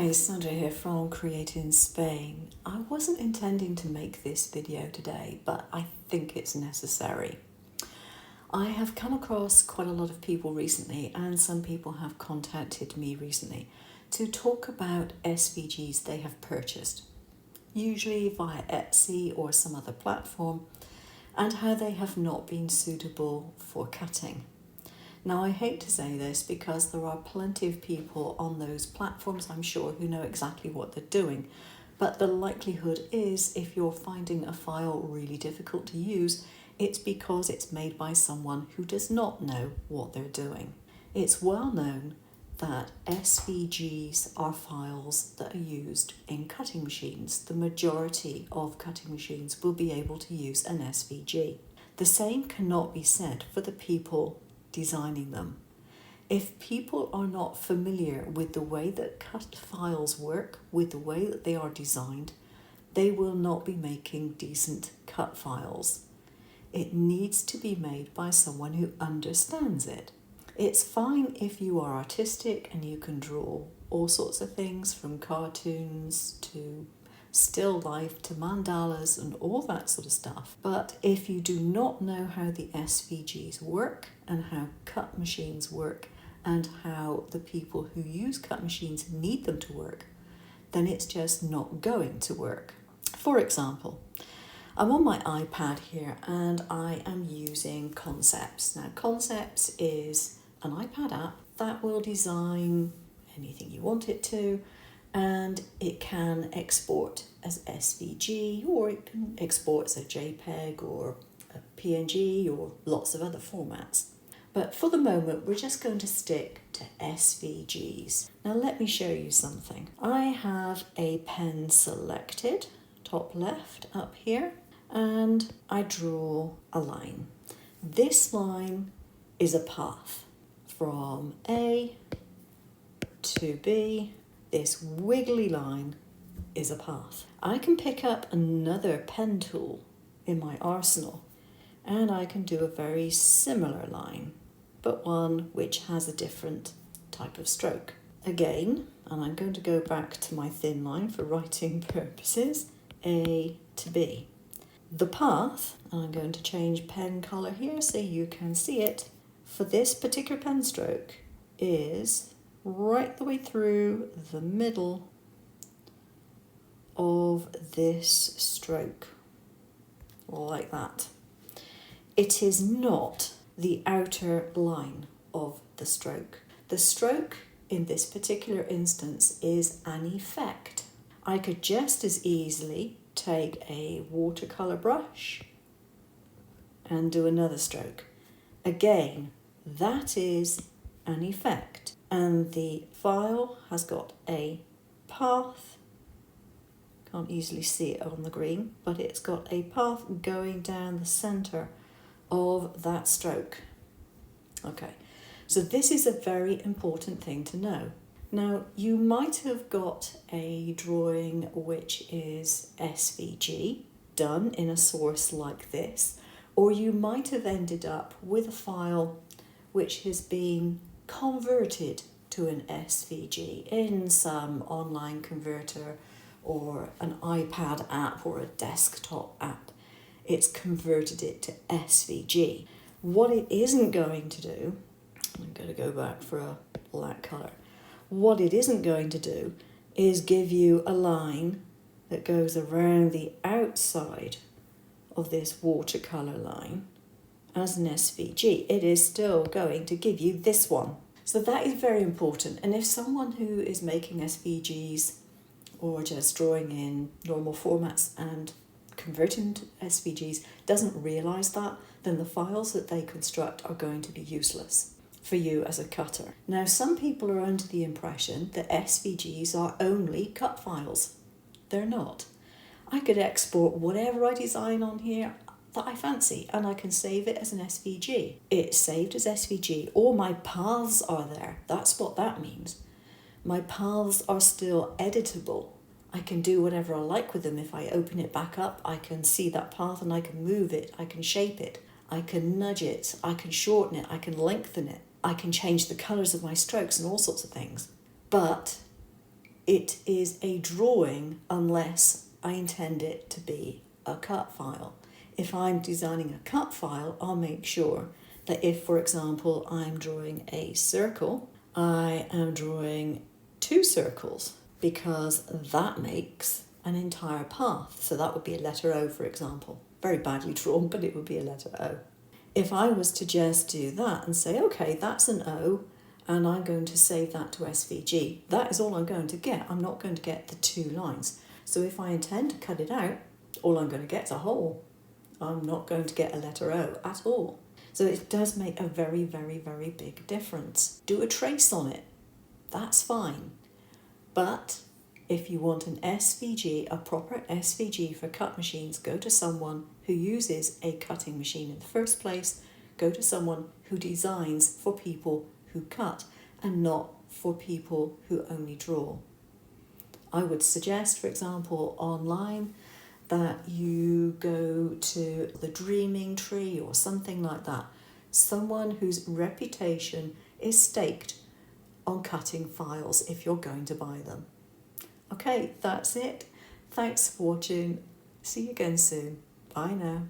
Hi, Sandra here from createinspain. I wasn't intending to make this video today, but I think it's necessary. I have come across quite a lot of people recently, and some people have contacted me recently to talk about SVGs they have purchased, usually via Etsy or some other platform, and how they have not been suitable for cutting. Now, I hate to say this because there are plenty of people on those platforms, I'm sure, who know exactly what they're doing. But the likelihood is, if you're finding a file really difficult to use, it's because it's made by someone who does not know what they're doing. It's well known that SVGs are files that are used in cutting machines. The majority of cutting machines will be able to use an SVG. The same cannot be said for the people designing them. If people are not familiar with the way that cut files work, with the way that they are designed, they will not be making decent cut files. It needs to be made by someone who understands it. It's fine if you are artistic and you can draw all sorts of things, from cartoons to still life to mandalas and all that sort of stuff. But if you do not know how the SVGs work and how cut machines work and how the people who use cut machines need them to work, then it's just not going to work. For example, I'm on my iPad here and I am using Concepts. Now, Concepts is an iPad app that will design anything you want it to, and it can export as SVG, or it can export as a JPEG or a PNG or lots of other formats. But for the moment, we're just going to stick to SVGs. Now let me show you something. I have a pen selected, top left up here, and I draw a line. This line is a path from A to B. This wiggly line is a path. I can pick up another pen tool in my arsenal and I can do a very similar line, but one which has a different type of stroke. Again, and I'm going to go back to my thin line for writing purposes, A to B. The path, and I'm going to change pen colour here so you can see it, for this particular pen stroke is right the way through the middle of this stroke, like that. It is not the outer line of the stroke. The stroke in this particular instance is an effect. I could just as easily take a watercolour brush and do another stroke. Again, that is an effect. And the file has got a path, can't easily see it on the green, but it's got a path going down the centre of that stroke. Okay, so this is a very important thing to know. Now, you might have got a drawing which is SVG done in a source like this, or you might have ended up with a file which has been converted to an SVG in some online converter or an iPad app or a desktop app. It's converted it to SVG. What it isn't going to do, I'm going to go back for a black colour. What it isn't going to do is give you a line that goes around the outside of this watercolour line as an SVG. It is still going to give you this one. So that is very important. And if someone who is making SVGs or just drawing in normal formats and converting to SVGs doesn't realise that, then the files that they construct are going to be useless for you as a cutter. Now, some people are under the impression that SVGs are only cut files. They're not. I could export whatever I design on here that I fancy and I can save it as an SVG. It's saved as SVG, or my paths are there. That's what that means. My paths are still editable. I can do whatever I like with them. If I open it back up, I can see that path and I can move it, I can shape it, I can nudge it, I can shorten it, I can lengthen it, I can change the colours of my strokes and all sorts of things. But it is a drawing unless I intend it to be a cut file. If I'm designing a cut file, I'll make sure that if, for example, I'm drawing a circle, I am drawing 2 circles, because that makes an entire path. So that would be a letter O, for example. Very badly drawn, but it would be a letter O. If I was to just do that and say, okay, that's an O, and I'm going to save that to SVG, that is all I'm going to get. I'm not going to get the 2 lines. So if I intend to cut it out, all I'm going to get is a hole. I'm not going to get a letter O at all. So it does make a very, very, very big difference. Do a trace on it. That's fine. But if you want an SVG, a proper SVG for cut machines, go to someone who uses a cutting machine in the first place. Go to someone who designs for people who cut and not for people who only draw. I would suggest, for example, online that you go to the Dreaming Tree or something like that. Someone whose reputation is staked on cutting files if you're going to buy them. Okay, that's it. Thanks for watching. See you again soon. Bye now.